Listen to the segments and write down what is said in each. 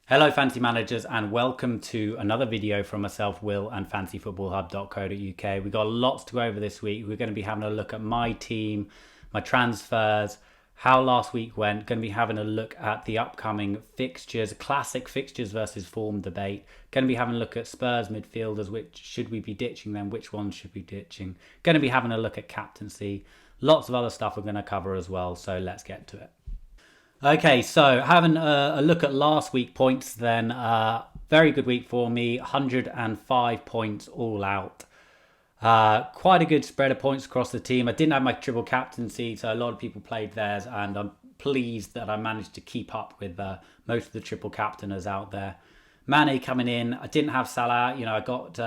Hello fantasy managers and welcome to another video from myself, Will, and fantasyfootballhub.co.uk. We've got lots to go over this week. We're going to be having a look at my team, my transfers, how last week went. Going to be having a look at the upcoming fixtures, classic fixtures versus form debate. Going to be having a look at Spurs midfielders, which should we be ditching them, which ones should we be ditching. Going to be having a look at captaincy. Lots of other stuff we're going to cover as well, so let's get to it. Okay, so having a look at last week's points then, very good week for me, 105 points all out. Quite a good spread of points across the team. I didn't have my triple captaincy, so a lot of people played theirs, and I'm pleased that I managed to keep up with most of the triple captainers out there. Mane coming in, I didn't have Salah, I got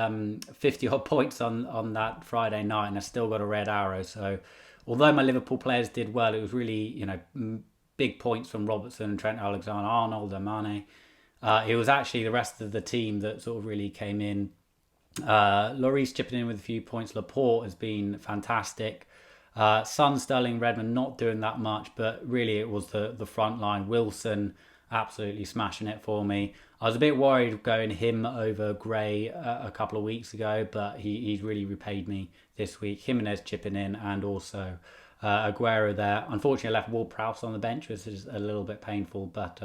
50 odd points on that Friday night, and I still got a red arrow, so although my Liverpool players did well, it was really, big points from Robertson, Trent Alexander-Arnold and Mane. It was actually the rest of the team that sort of really came in. Lloris chipping in with a few points. Laporte has been fantastic. Son, Sterling, Redmond not doing that much, but really it was the front line. Wilson absolutely smashing it for me. I was a bit worried going him over Gray a couple of weeks ago, but he's really repaid me this week. Jimenez chipping in and also Aguero there. Unfortunately, I left Ward-Prowse on the bench, which is a little bit painful, but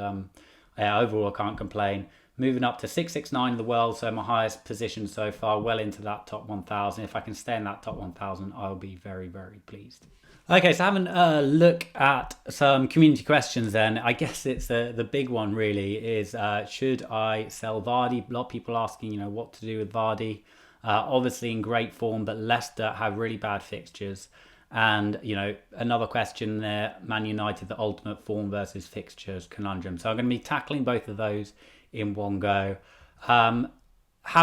overall I can't complain. Moving up to 669 in the world, so my highest position so far, well into that top 1,000. If I can stay in that top 1,000, I'll be very, very pleased. Okay, so having a look at some community questions then, I guess it's the big one really is, should I sell Vardy? A lot of people asking, what to do with Vardy. Obviously in great form, but Leicester have really bad fixtures. And, another question there, Man United, the ultimate form versus fixtures conundrum. So I'm going to be tackling both of those in one go. Have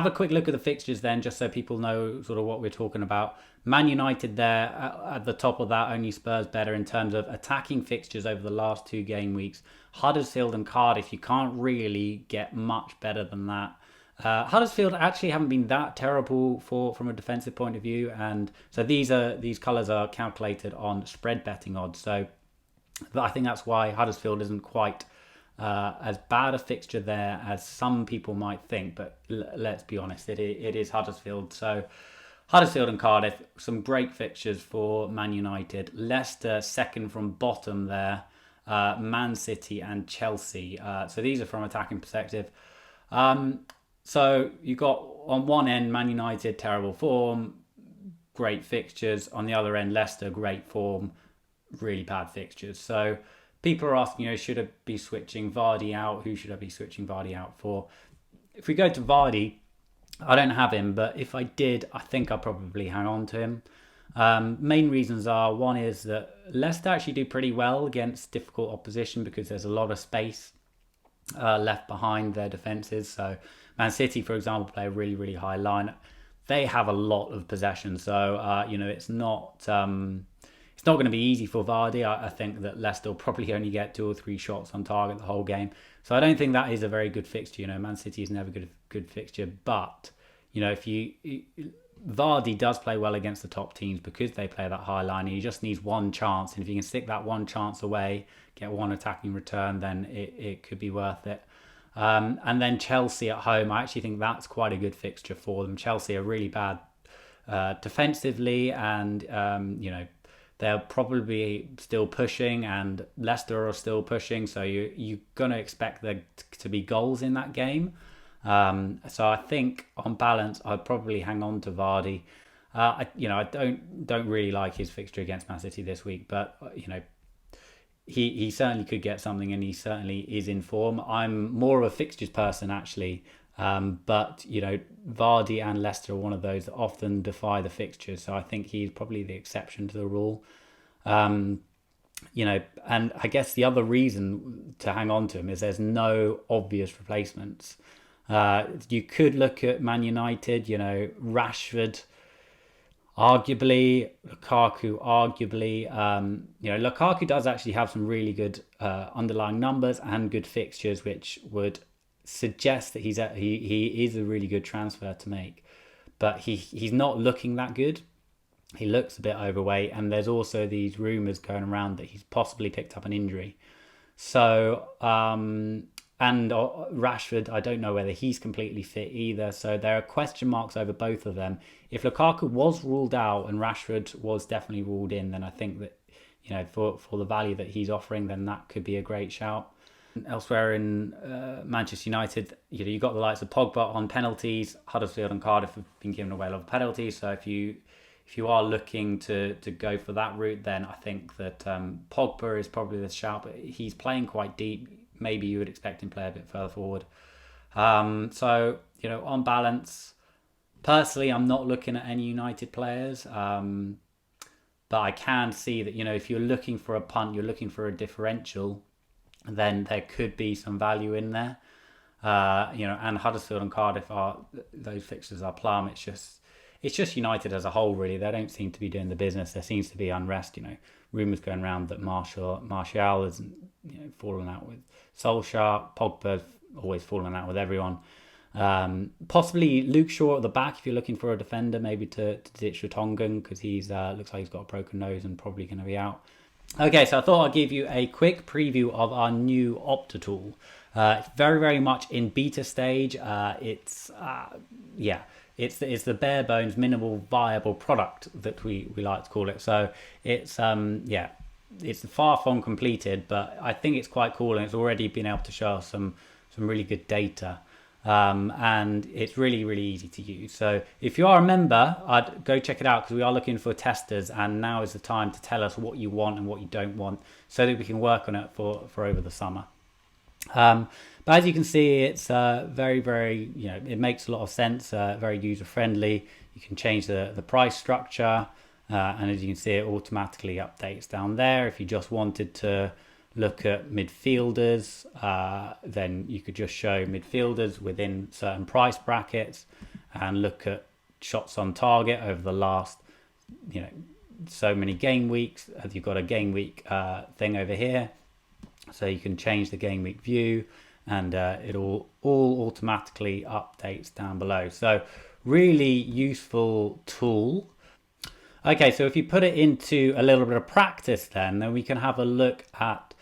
a quick look at the fixtures then, just so people know sort of what we're talking about. Man United there at the top of that, only Spurs better in terms of attacking fixtures over the last 2 game weeks. Huddersfield and Cardiff, you can't really get much better than that. Huddersfield actually haven't been that terrible from a defensive point of view, and so these colours are calculated on spread betting odds. So I think that's why Huddersfield isn't quite as bad a fixture there as some people might think. But let's be honest, it is Huddersfield. So Huddersfield and Cardiff, some great fixtures for Man United. Leicester second from bottom there. Man City and Chelsea. So these are from attacking perspective. So you got on one end Man United, terrible form, great fixtures. On the other end, Leicester, great form, really bad fixtures. So people are asking, should I be switching Vardy out? Who should I be switching Vardy out for? If we go to Vardy, I don't have him, but if I did, I think I'll probably hang on to him. Main reasons are, one is that Leicester actually do pretty well against difficult opposition because there's a lot of space left behind their defences. So Man City, for example, play a really, really high line. They have a lot of possession, so it's not going to be easy for Vardy. I think that Leicester will probably only get 2 or 3 shots on target the whole game. So I don't think that is a very good fixture. Man City is never a good fixture, but if Vardy does play well against the top teams because they play that high line. He just needs one chance, and if you can stick that one chance away, get one attacking return, then it could be worth it. And then Chelsea at home, I actually think that's quite a good fixture for them. Chelsea are really bad defensively, and they're probably still pushing, and Leicester are still pushing, so you're going to expect there to be goals in that game. So I think on balance, I'd probably hang on to Vardy. I don't really like his fixture against Man City this week, but he certainly could get something, and he certainly is in form. I'm more of a fixtures person actually, but Vardy and Leicester are one of those that often defy the fixtures, so I think he's probably the exception to the rule. And I guess the other reason to hang on to him is there's no obvious replacements. You could look at Man United, Rashford, arguably, Lukaku, arguably. Lukaku does actually have some really good underlying numbers and good fixtures, which would suggest that he is a really good transfer to make. But he's not looking that good. He looks a bit overweight, and there's also these rumours going around that he's possibly picked up an injury. So And Rashford, I don't know whether he's completely fit either. So there are question marks over both of them. If Lukaku was ruled out and Rashford was definitely ruled in, then I think that, for the value that he's offering, then that could be a great shout. Elsewhere in Manchester United, you've got the likes of Pogba on penalties. Huddersfield and Cardiff have been given away a lot of penalties. So if you are looking to go for that route, then I think that Pogba is probably the shout. But he's playing quite deep. Maybe you would expect him to play a bit further forward. So, on balance, personally, I'm not looking at any United players. But I can see that, if you're looking for a punt, you're looking for a differential, then there could be some value in there. And Huddersfield and Cardiff those fixtures are plum. It's just United as a whole, really. They don't seem to be doing the business. There seems to be unrest. Rumours going around that Martial has fallen out with Solskjaer. Pogba's always fallen out with everyone. Possibly Luke Shaw at the back if you're looking for a defender, maybe to ditch Vertonghen, because he's looks like he's got a broken nose and probably going to be out. Okay, so I thought I'd give you a quick preview of our new Opto tool. It's very, very much in beta stage. It's the bare bones, minimal viable product that we like to call it. So it's far from completed, but I think it's quite cool, and it's already been able to show us some really good data. And it's really, really easy to use. So if you are a member, I'd go check it out, because we are looking for testers, and now is the time to tell us what you want and what you don't want, so that we can work on it for over the summer. But as you can see, it's very, very, it makes a lot of sense, very user friendly. You can change the price structure, and as you can see, it automatically updates down there. If you just wanted to look at midfielders, then you could just show midfielders within certain price brackets and look at shots on target over the last, so many game weeks. You've got a game week thing over here, so you can change the game week view, and it all automatically updates down below. So really useful tool. Okay, so if you put it into a little bit of practice, then we can have a look at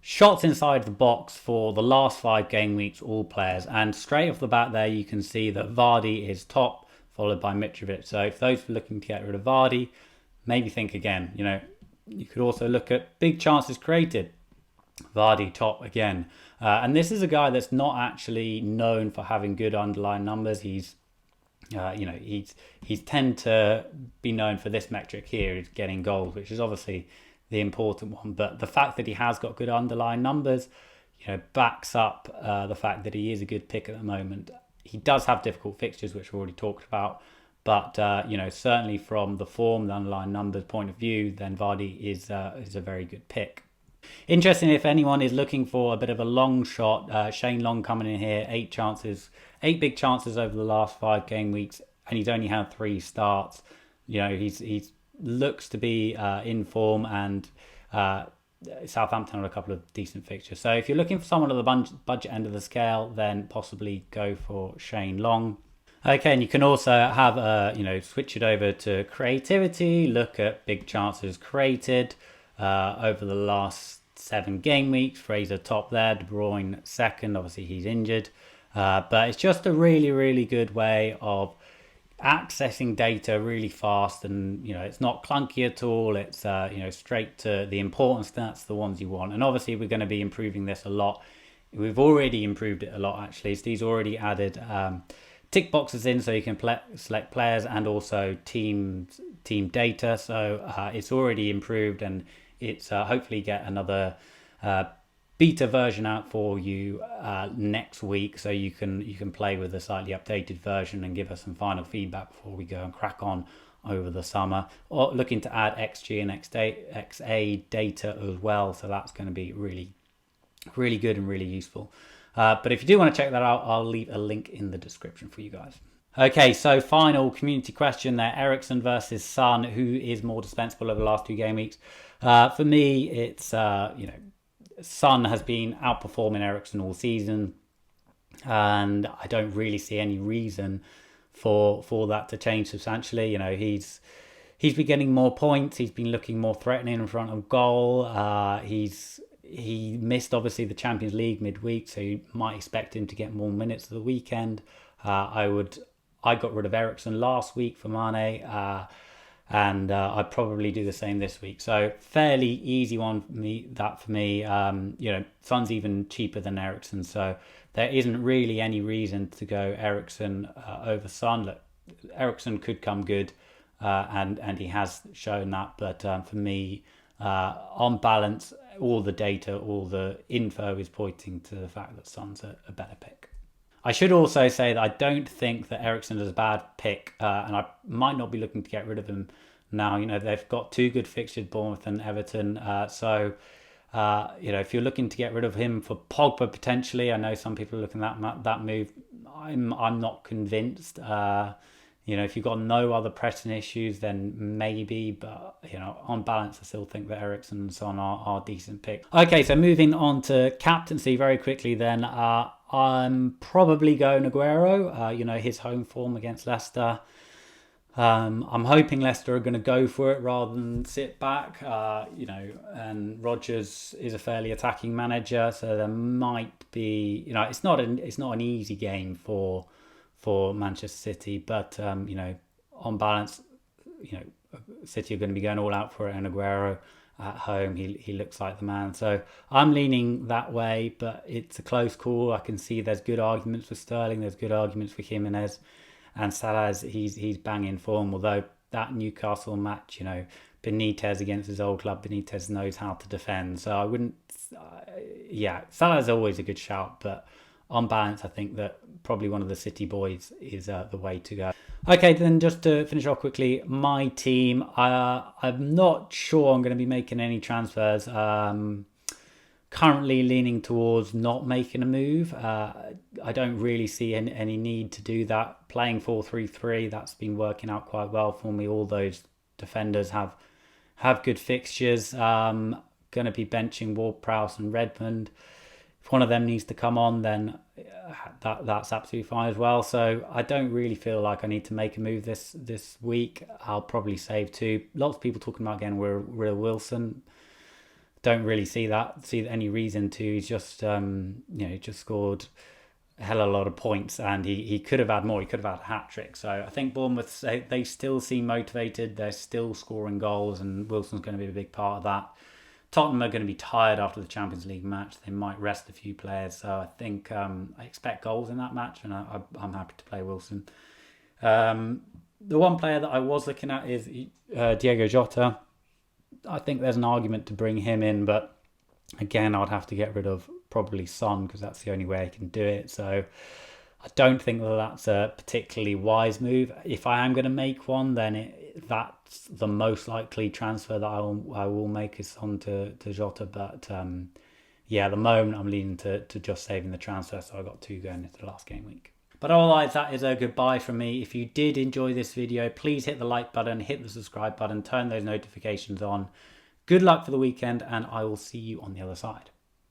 shots inside the box for the last 5 game weeks, all players. And straight off the bat there, you can see that Vardy is top, followed by Mitrovic. So if those are looking to get rid of Vardy, maybe think again. You could also look at big chances created. Vardy top again. And this is a guy that's not actually known for having good underlying numbers. He's tend to be known for this metric here, is getting goals, which is obviously the important one. But the fact that he has got good underlying numbers, backs up the fact that he is a good pick at the moment. He does have difficult fixtures, which we already talked about. But, certainly from the form, the underlying numbers point of view, then Vardy is a very good pick. Interesting, if anyone is looking for a bit of a long shot, Shane Long coming in here, 8 big chances over the last 5 game weeks, and he's only had 3 starts. He's looks to be in form, and Southampton are a couple of decent fixtures. So if you're looking for someone at the budget end of the scale, then possibly go for Shane Long. Okay, and you can also have switch it over to creativity, look at big chances created over the last 7 game weeks. Fraser top there, De Bruyne second, obviously he's injured. But it's just a really, really good way of accessing data really fast, and it's not clunky at all. It's straight to the important stats, the ones you want. And obviously we're going to be improving this a lot. We've already improved it a lot, actually. Steve's already added tick boxes in, so you can select players and also team data. So it's already improved, and it's hopefully get another beta version out for you next week, so you can play with a slightly updated version and give us some final feedback before we go and crack on over the summer. Or looking to add XG and XA data as well, so that's going to be really, really good and really useful. But if you do want to check that out, I'll leave a link in the description for you guys. Okay, so final community question there: Eriksen versus Son, who is more dispensable over the last 2 game weeks? For me, it's Son has been outperforming Ericsson all season, and I don't really see any reason for that to change substantially. He's been getting more points. He's been looking more threatening in front of goal. He's he missed obviously the Champions League midweek, so you might expect him to get more minutes of the weekend. I got rid of Ericsson last week for Mane, and I'd probably do the same this week. So fairly easy one for me. Son's even cheaper than Ericsson, so there isn't really any reason to go Ericsson over Son. Look, Ericsson could come good, and he has shown that. But for me, on balance, all the data, all the info is pointing to the fact that Son's a better pick. I should also say that I don't think that Ericsson is a bad pick, and I might not be looking to get rid of him now. They've got 2 good fixtures, Bournemouth and Everton. So if you're looking to get rid of him for Pogba potentially, I know some people are looking at that move. I'm not convinced. If you've got no other pressing issues, then maybe. But on balance, I still think that Eriksen and Son are decent picks. Okay, so moving on to captaincy very quickly. Then I'm probably going Aguero. His home form against Leicester. I'm hoping Leicester are going to go for it rather than sit back. And Rodgers is a fairly attacking manager, so there might be. It's not an easy game for Manchester City, but on balance, City are going to be going all out for it, and Aguero at home, he looks like the man. So I'm leaning that way, but it's a close call. I can see there's good arguments for Sterling, there's good arguments for Jimenez, and Salah, he's banging form. Although that Newcastle match, Benitez against his old club, Benitez knows how to defend. So I wouldn't, Salah's always a good shout, but on balance, I think that probably one of the City boys is the way to go. Okay, then just to finish off quickly, my team. I'm not sure I'm going to be making any transfers. Currently leaning towards not making a move. I don't really see any need to do that. Playing 4-3-3, that's been working out quite well for me. All those defenders have good fixtures. Going to be benching Ward-Prowse and Redmond. If one of them needs to come on, then that's absolutely fine as well. So I don't really feel like I need to make a move this week. I'll probably save 2. Lots of people talking about getting rid of Wilson. Don't really see any reason to. He's just just scored a hell of a lot of points, and he could have had more. He could have had a hat-trick. So I think Bournemouth, they still seem motivated. They're still scoring goals, and Wilson's going to be a big part of that. Tottenham are going to be tired after the Champions League match. They might rest a few players. So I think I expect goals in that match, and I'm happy to play Wilson. The one player that I was looking at is Diego Jota. I think there's an argument to bring him in, but again, I'd have to get rid of probably Son because that's the only way I can do it. So I don't think that's a particularly wise move. If I am going to make one, then that's the most likely transfer that I will make is on to Jota. But at the moment I'm leaning to just saving the transfer, so I got 2 going into the last game week. But otherwise, that is a goodbye from me. If you did enjoy this video, please hit the like button, hit the subscribe button, turn those notifications on. Good luck for the weekend, and I will see you on the other side.